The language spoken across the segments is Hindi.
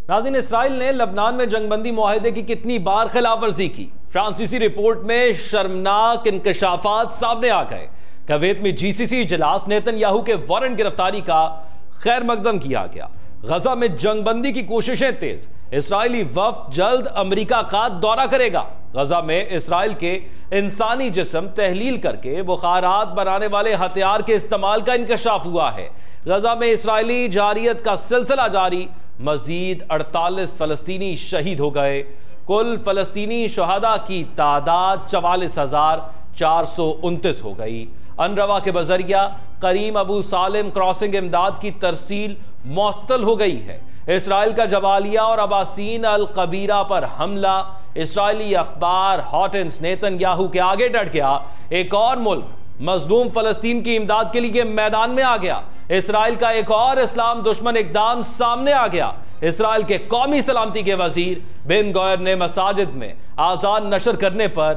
नाज़रीन, इसराइल ने लबनान में जंगबंदी मुआहदे की कितनी बार खिलाफवर्जी की। फ्रांसीसी रिपोर्ट में शर्मनाक इंकशाफात सामने आ गए। कुवैत में जीसीसी इजलास, नेतन्याहू के वारंट गिरफ्तारी का खैर मकदम किया गया। गजा में जंगबंदी की कोशिशें तेज, इसराइली वफ्द जल्द अमेरिका का दौरा करेगा। गजा में इसराइल के इंसानी जिस्म तहलील करके बुखारात बनाने वाले हथियार के इस्तेमाल का इंकशाफ हुआ है। गजा में इसराइली जारियत का सिलसिला जारी, मजीद 48 फलस्तीनी शहीद हो गए। कुल फलस्तीनी शहादा की तादाद 44,429 हो गई। अनरवा के बजरिया करीम अबू सालिम क्रॉसिंग इमदाद की तरसील मुअत्तल हो गई है। इसराइल का जबालिया और अबासीन अल कबीरा पर हमला। इसराइली अखबार हॉटिन्स नेतन्याहू के आगे डट गया। एक और मुल्क मजलूम फलस्तीन की इमदाद के लिए मैदान में आ गया। इसराइल का एक और इस्लाम दुश्मन इकदाम सामने आ गया। इसराइल के कौमी सलामती के वजीर बेन गौर ने मसाजिद में आजान नशर करने पर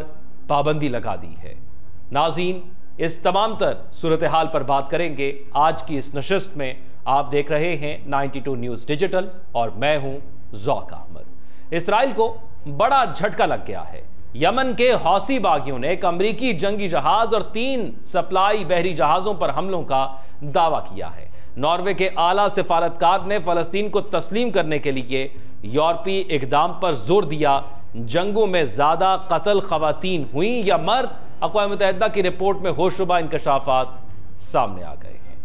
पाबंदी लगा दी है। नाज़रीन, इस तमाम तर सूरत हाल पर बात करेंगे आज की इस नशिस्त में। आप देख रहे हैं 92 न्यूज़ डिजिटल और मैं हूं ज़ौक अहमद। इसराइल को बड़ा झटका लग गया है। यमन के हौसी बागियों ने एक अमरीकी जंगी जहाज और 3 सप्लाई बहरी जहाजों पर हमलों का दावा किया है। नॉर्वे के आला सिफारतकार ने फलस्तीन को तस्लीम करने के लिए यूरोपीय इकदाम पर जोर दिया। जंगों में ज्यादा कत्ल खवातीन हुई या मर्द, अक़वाम मुत्तहिदा की रिपोर्ट में होशरुबा इंकशाफात सामने आ गए हैं।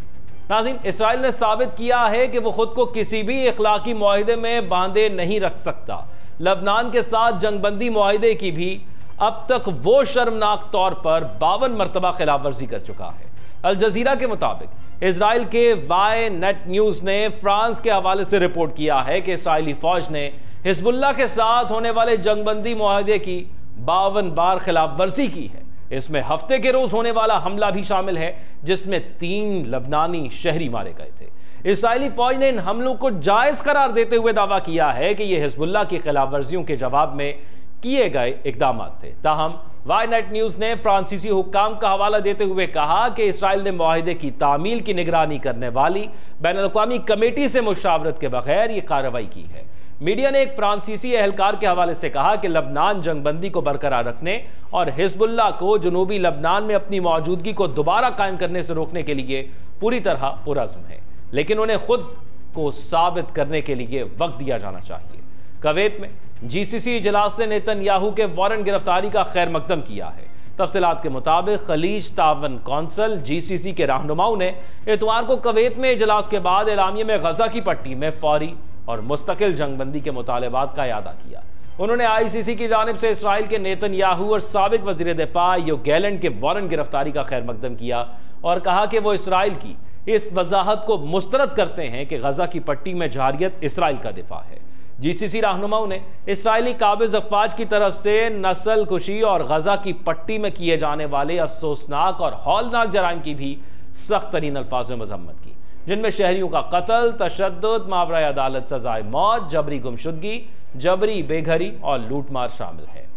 नाज़रीन, इसराइल ने साबित किया है कि वो खुद को किसी भी इखलाकी मुआहिदे में बांधे नहीं रख सकता। लबनान के साथ जंगबंदी मुआहिदे की भी अब तक वो शर्मनाक तौर पर 52 मरतबा खिलाफवर्जी कर चुका है। अल जजीरा के मुताबिक इसराइल के वाई नेट न्यूज ने फ्रांस के हवाले से रिपोर्ट किया है कि इसराइली फौज ने हिजबुल्लाह के साथ होने वाले जंगबंदी मुआहिदे की 52 बार खिलाफवर्जी की है। इसमें हफ्ते के रोज होने वाला हमला भी शामिल है, जिसमें 3 लबनानी शहरी मारे गए थे। इसराइली फौज ने इन हमलों को जायज करार देते हुए दावा किया है कि यह हिजबुल्लाह की खिलाफवर्जियों के जवाब में किए गए इकदाम थे। ताहम वाई नेट न्यूज ने फ्रांसीसी हुक्काम का हवाला देते हुए कहा कि इसराइल ने मुआहिदे की तामील की निगरानी करने वाली बैनुल-अक़वामी कमेटी से मुशावरत के बगैर ये कार्रवाई की है। मीडिया ने एक फ्रांसीसी एहलकार के हवाले से कहा कि लबनान जंगबंदी को बरकरार रखने और हिजबुल्लाह को जनूबी लबनान में अपनी मौजूदगी को दोबारा कायम करने से रोकने के लिए पूरी तरह पुरज़्म है, लेकिन उन्हें खुद को साबित करने के लिए वक्त दिया जाना चाहिए। कुवैत में जीसीसी इजलास ने नेतन्याहू के वारंट गिरफ्तारी का खैर मकदम किया है। तफसीलात के मुताबिक खलीज तावन कौंसल जीसीसी के रहनुमाओं ने इतवार को कुवैत में इजलास के बाद एलामिया में गजा की पट्टी में फौरी और मुस्तकिल जंगबंदी के मुतालबात का इयादा किया। उन्होंने आईसीसी की जानिब से इसराइल के नेतन्याहू और साबिक वजीर दिफा योव गैलेंट के वारंट गिरफ्तारी का खैर मकदम किया और कहा कि वो इसराइल की इस वजाहत को मुस्तरद करते हैं कि गजा की पट्टी में जारियत इसराइल का दिफा है। जीसीसी रहनुमाओं ने इसराइली काबिज अफवाज की तरफ से नस्ल कुशी और गजा की पट्टी में किए जाने वाले अफसोसनाक और हौलनाक जराइम की भी सख्त तरीन अल्फाज में मजम्मत की, जिनमें शहरियों का कत्ल, तशद्दुद, मावरा अदालत सजाए मौत, जबरी गुमशुदगी, जबरी बेघरी और लूटमार शामिल है।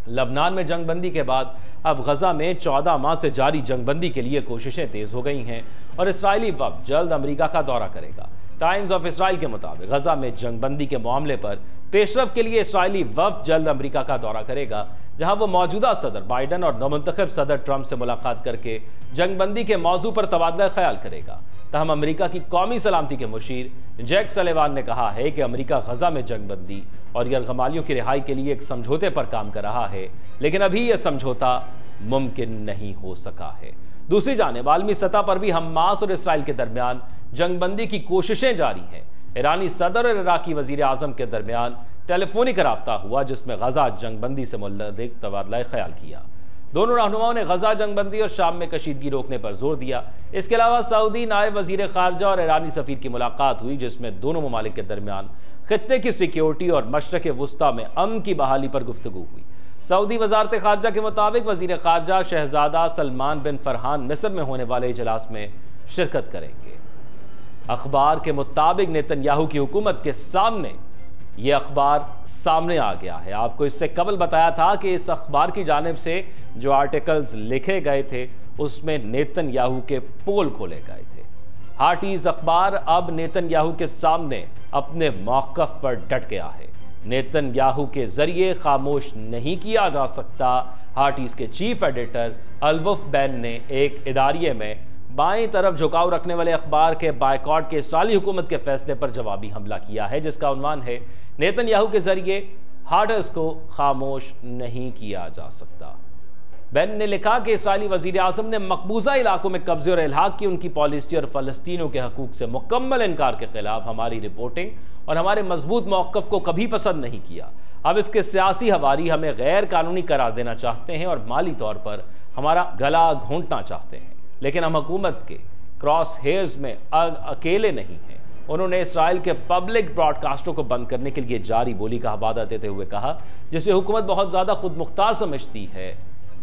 लबनान में जंगबंदी के बाद अब गजा में 14 माह से जारी जंगबंदी के लिए कोशिशें तेज हो गई हैं और इसराइली वफ्द जल्द अमेरिका का दौरा करेगा। टाइम्स ऑफ इसराइल के मुताबिक गजा में जंगबंदी के मामले पर पेशरफ के लिए इसराइली वफ्द जल्द अमेरिका का दौरा करेगा, जहां वो मौजूदा सदर बाइडन और नवमुंतखब सदर ट्रंप से मुलाकात करके जंगबंदी के मौजू पर तबादला ख्याल करेगा। तहम अमेरिका की कौमी सलामती के मुशीर जैक सलेवान ने कहा है कि अमेरिका गजा में जंगबंदी और यरगमालियों की रिहाई के लिए एक समझौते पर काम कर रहा है, लेकिन अभी यह समझौता मुमकिन नहीं हो सका है। दूसरी जानिब आलमी सतह पर भी हमास और इसराइल के दरमियान जंगबंदी की कोशिशें जारी हैं। ईरानी सदर और इराकी वजीर आजम के दरमियान टेलीफोनिक रब्ता हुआ, जिसमें गजा जंगबंदी से मुतल्लिक तबादला ख्याल किया। दोनों रहनुमाओं ने गजा जंगबंदी और शाम में कशीदगी रोकने पर जोर दिया। इसके अलावा सऊदी नायब वजीर खारजा और ईरानी सफीर की मुलाकात हुई, जिसमें दोनों ममालिक के दरमियान खित्ते की सिक्योरिटी और मशरक़ वुस्ता में अमन की बहाली पर गुफ्तगू हुई। सऊदी वजारत खारजा के मुताबिक वजीर खारजा शहजादा सलमान बिन फरहान मिस्र में होने वाले इजलास में शिरकत करेंगे। अखबार के मुताबिक नेतन्याहू की हुकूमत के सामने यह अखबार सामने आ गया है। आपको इससे कबल बताया था कि इस अखबार की जानिब से जो आर्टिकल्स लिखे गए थे उसमें नेतन्याहू के पोल खोले गए थे। हार्टीज अखबार अब नेतन्याहू के सामने अपने मौक़िफ़ पर डट गया है। नेतन्याहू के जरिए खामोश नहीं किया जा सकता। हार्टीज के चीफ एडिटर अल-वफ़ बैन ने एक इदारिये में बाएं तरफ झुकाव रखने वाले अखबार के बायकॉट के इस्राइली हुकूमत के फैसले पर जवाबी हमला किया है, जिसका उन्वान है नेतन्याहू के जरिए हार्टीज को खामोश नहीं किया जा सकता। बैन ने लिखा कि इस्राइली वजीर आज़म ने मकबूजा इलाकों में कब्जे और इल्हाक की उनकी पॉलिसी और फ़लस्तीनियों के हकूक़ से मुकम्मल इनकार के खिलाफ हमारी रिपोर्टिंग और हमारे मजबूत मौक़िफ़ को कभी पसंद नहीं किया। अब इसके सियासी हवारी हमें गैर कानूनी करार देना चाहते हैं और माली तौर पर हमारा गला घोंटना चाहते हैं, लेकिन हम हुकूमत के क्रॉस हेयर्स में अकेले नहीं हैं। उन्होंने इसराइल के पब्लिक ब्रॉडकास्टों को बंद करने के लिए जारी बोली का हवाला देते हुए कहा, जिसे हुकूमत बहुत ज़्यादा खुद मुख्तार समझती है।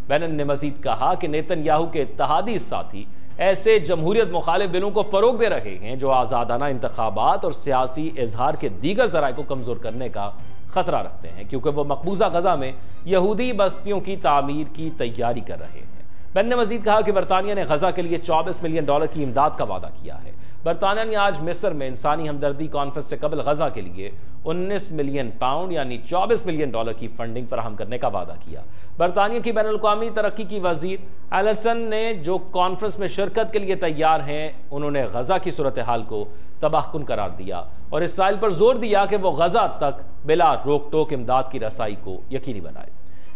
बैनन ने मजीद कहा कि नेतन्याहू के इत्तेहादी साथी ऐसे जमहूरियत मुखालिफ बिलों को फ़रोग दे रहे हैं जो आज़ादाना इंतखाबात और सियासी इजहार के दीगर ज़राए को कमज़ोर करने का ख़तरा रखते हैं, क्योंकि वो मकबूजा गज़ा में यहूदी बस्तियों की तामीर की तैयारी कर रहे हैं। बैन ने मजीद कहा कि बरतानिया ने गज़ा के लिए $24 मिलियन की इमदाद का वादा किया है। बरतानिया ने आज मिस्र में इंसानी हमदर्दी कॉन्फ्रेंस से कबल गज़ा के लिए 19 मिलियन पाउंड यानी $24 मिलियन की फंडिंग फराहम करने का वादा किया। बरतानिया की बैनुल-अक़वामी तरक्की की वजीर एलिसन ने, जो कॉन्फ्रेंस में शिरकत के लिए तैयार हैं, उन्होंने गज़ा की सूरत हाल को तबाहकुन करार दिया और इसराइल पर जोर दिया कि वो गज़ा तक बिला रोक टोक इमदाद की रसाई को यकीनी बनाए।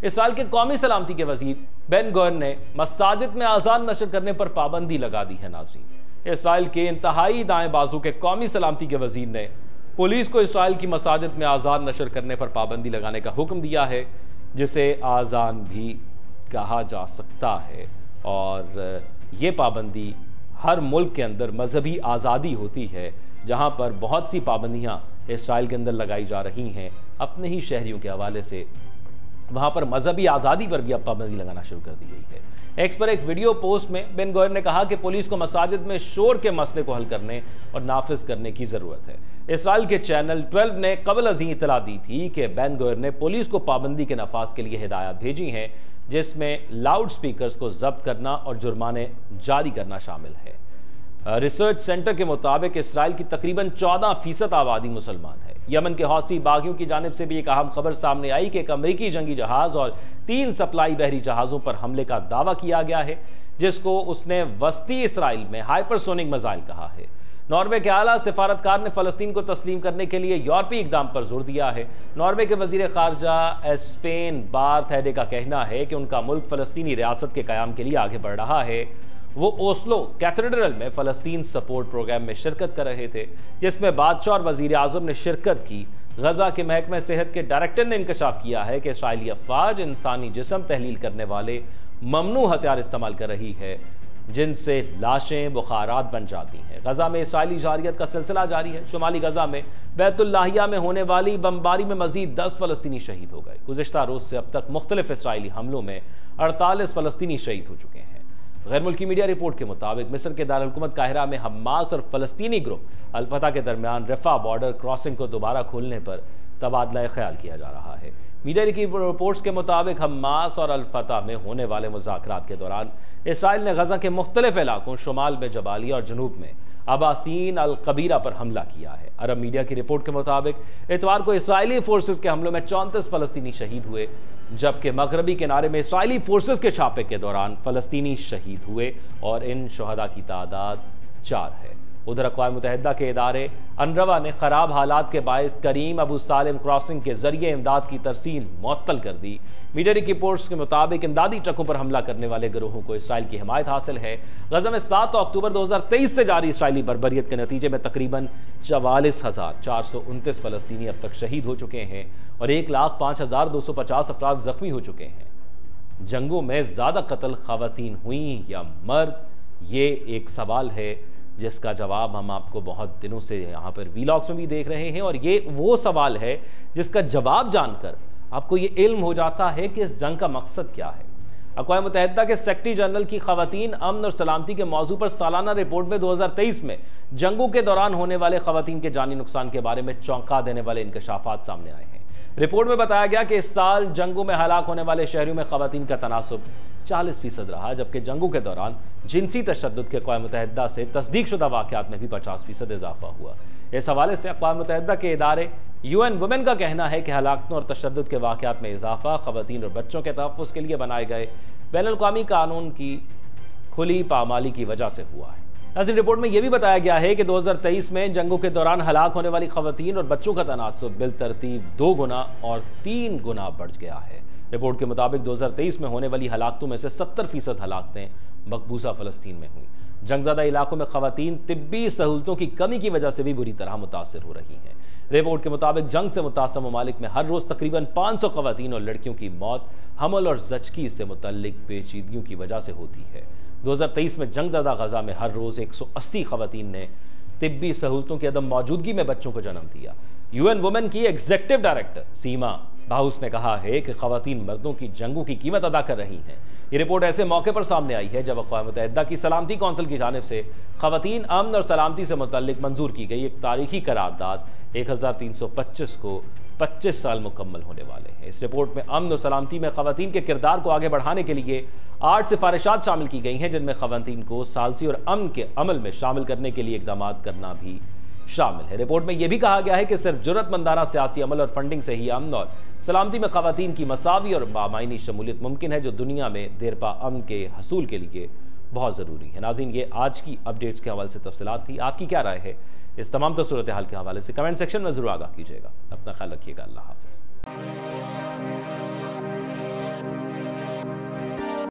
इसराइल के कौमी सलामती के वजीर बेन गौर ने मसाजिद में आज़ान नशर करने पर पाबंदी लगा दी है। नाज़रीन, इसराइल के इंतहाई दाएं बाजू के कौमी सलामती के वजीर ने पुलिस को इसराइल की मसाजिद में आज़ान नशर करने पर पाबंदी लगाने का हुक्म दिया है, जिसे आज़ान भी कहा जा सकता है। और ये पाबंदी हर मुल्क के अंदर मजहबी आज़ादी होती है, जहाँ पर बहुत सी पाबंदियाँ इसराइल के अंदर लगाई जा रही हैं अपने ही शहरियों के हवाले से, वहाँ पर मजहबी आज़ादी पर भी अब पाबंदी लगाना शुरू कर दी गई है। एक्स पर एक वीडियो पोस्ट में बेन गौर ने कहा कि पुलिस को मसाजिद में शोर के मसले को हल करने और नाफिज करने की ज़रूरत है। इसराइल के चैनल 12 ने कबल अज़ीं इतला दी थी कि बेन गौर ने पुलिस को पाबंदी के नफाज के लिए हिदायत भेजी हैं, जिसमें लाउड स्पीकर्स को जब्त करना और जुर्माने जारी करना शामिल है। रिसर्च सेंटर के मुताबिक इसराइल की तकरीबन 14% आबादी मुसलमान है। यमन के हौसी बागियों की जानिब से भी एक अहम खबर सामने आई कि एक अमरीकी जंगी जहाज और 3 सप्लाई बहरी जहाज़ों पर हमले का दावा किया गया है, जिसको उसने वस्ती इसराइल में हाइपरसोनिक मिसाइल कहा है। नॉर्वे के आला सिफारतकार ने फ़लस्तीन को तस्लीम करने के लिए यूरोपीय इक़दाम पर जोर दिया है। नॉर्वे के वज़ीर ख़ारजा एस्पेन बार थैडे का कहना है कि उनका मुल्क फ़लस्तीनी रियासत के क़याम के लिए आगे बढ़ रहा है। वो ओस्लो कैथेड्रल में फ़लस्तीन सपोर्ट प्रोग्राम में शिरकत कर रहे थे, जिसमें बादशाह और वज़ीर आज़म ने शिरकत की। गज़ा के महकमा सेहत के डायरेक्टर ने इंकशाफ किया है कि इसराइली अफ़वाज इंसानी जिस्म तहलील करने वाले ममनू हथियार इस्तेमाल कर रही है, जिनसे लाशें बुखारात बन जाती हैं। गज़ा में इसराइली जारियत का सिलसिला जारी है। शुमाली गज़ा में बैतुल्लाहिया में होने वाली बमबारी में मज़ीद 10 फ़लस्तीनी शहीद हो गए। गुज़िश्ता रोज़ से अब तक मुख्तलिफ इसराइली हमलों में 48 फ़लस्तीनी शहीद हो चुके हैं। गैर मुल्की मीडिया रिपोर्ट के मुताबिक मिस्र के दारुल हुकूमत काहिरा में हमास और फ़लस्तीनी ग्रुप अल-फतह के दरमियान रफ़ा बॉर्डर क्रॉसिंग को दोबारा खोलने पर तबादला ख्याल किया जा रहा है। मीडिया की रिपोर्ट्स के मुताबिक हमास और अल-फतह में होने वाले मुज़ाकरात के दौरान इसराइल ने गज़ा के मुख्तलिफ इलाकों शुमाल में जबालिया और जनूब में अबासीन अल कबीरा पर हमला किया है। अरब मीडिया की रिपोर्ट के मुताबिक इतवार को इसराइली फोर्सेस के हमलों में 34 फ़लस्तीनी शहीद हुए, जबकि मगरबी किनारे में इसराइली फोर्सेस के छापे के दौरान फ़लस्तीनी शहीद हुए और इन शहदा की तादाद 4 है। उधर अक़वाम मुत्तहिदा के इदारे अनरवा ने ख़राब हालात के बायस करीम अबू सालिम क्रॉसिंग के जरिए इमदाद की तरसील मुअत्तल कर दी। मीडिया की रिपोर्ट्स के मुताबिक इमदादी ट्रकों पर हमला करने वाले गिरोहों को इसराइल की हिमायत हासिल है। गज़ा में 7 अक्टूबर 2023 से जारी इसराइली बर्बरियत के नतीजे में तकरीबन 44,429 फ़लस्तीनी अब तक शहीद हो चुके हैं और 1,05,250 अफराद ज़ख्मी हो चुके हैं। जंगों में ज़्यादा कत्ल ख़वातीन हुई या मर्द, ये एक सवाल है जिसका जवाब हम आपको बहुत दिनों से यहाँ पर वीलॉग्स में भी देख रहे हैं, और ये वो सवाल है जिसका जवाब जानकर आपको ये इल्म हो जाता है कि इस जंग का मकसद क्या है। अक़वाम मुत्तहिदा के सेक्रेटरी जनरल की ख़वातीन अमन और सलामती के मौजू पर सालाना रिपोर्ट में 2023 में जंगों के दौरान होने वाले ख़वातीन के जानी नुकसान के बारे में चौंका देने वाले इंकशाफात सामने आए हैं। रिपोर्ट में बताया गया कि इस साल जंगों में हलाक होने वाले शहरियों में खवातीन का तनासुब 40% रहा, जबकि जंगों के दौरान जिनसी तशद्दुद के अक़वाम मुत्तहिदा से तस्दीकशुदा वाक़यात में भी 50% इजाफा हुआ। इस हवाले से अक़वाम मुत्तहिदा के इदारे UN वुमेन का कहना है कि हलाकतों और तशद्दुद के वाक़यात में इजाफा खवातीन और बच्चों के तहफ़्फ़ुज़ के लिए बनाए गए बैनुल-अक़वामी कानून की खुली पामाली की वजह से हुआ है। नाज़रीन, रिपोर्ट में यह भी बताया गया है कि 2023 में जंगों के दौरान हलाक होने वाली खवातीन और बच्चों का तनासुब बिलतरतीब 2 गुना और 3 गुना बढ़ गया है। रिपोर्ट के मुताबिक 2023 में होने वाली हलाकतों में से 70% हलाकतें मकबूजा फ़लस्तीन में हुई। जंगज़दा इलाकों में खवातीन तिब्बी सहूलतों की कमी की वजह से भी बुरी तरह मुतासर हो रही हैं। रिपोर्ट के मुताबिक जंग से मुतासर ममालिक में हर रोज़ तकरीबन 500 खवातीन और लड़कियों की मौत हमल और ज़चकी से मुतल्लिक पेचीदगियों की वजह से होती है। 2023 में जंगज़दा गज़ा में हर रोज़ 180 खवातीन ने तिब्बी सहूलतों की अदम मौजूदगी में बच्चों को जन्म दिया। UN वुमेन की एग्जीक्यूटिव डायरेक्टर सीमा बाउस ने कहा है कि खवातीन मर्दों की जंगों की कीमत अदा कर रही हैं। ये रिपोर्ट ऐसे मौके पर सामने आई है जब अक़वाम मुत्तहिदा की सलामती कौंसिल की जानिब से खवातीन अमन और सलामती से मुतल्लिक मंजूर की गई एक तारीखी करारदाद 1325 को 25 साल मुकम्मल होने वाले हैं। इस रिपोर्ट में अमन और सलामती में खवातीन के किरदार को आगे बढ़ाने के लिए 8 सिफारिशात शामिल की गई हैं, जिनमें खवातीन को सालसी और अमन के अमल में शामिल करने के लिए इक़दाम करना भी शामिल है। रिपोर्ट में यह भी कहा गया है कि सिर्फ जुर्रतमंदाना सियासी अमल और फंडिंग से ही अमन और सलामती में खवातीन की मसावी और बामायनी शमूलियत मुमकिन है, जो दुनिया में देरपा अमन के हसूल के लिए बहुत ज़रूरी है। नाज़रीन, ये आज की अपडेट्स के हवाले से तफसीलात थी। आपकी क्या राय है इस तमाम सूरत हाल के हवाले से? कमेंट सेक्शन में ज़रूर आगाह कीजिएगा। अपना ख्याल रखिएगा। अल्लाह हाफ़िज़।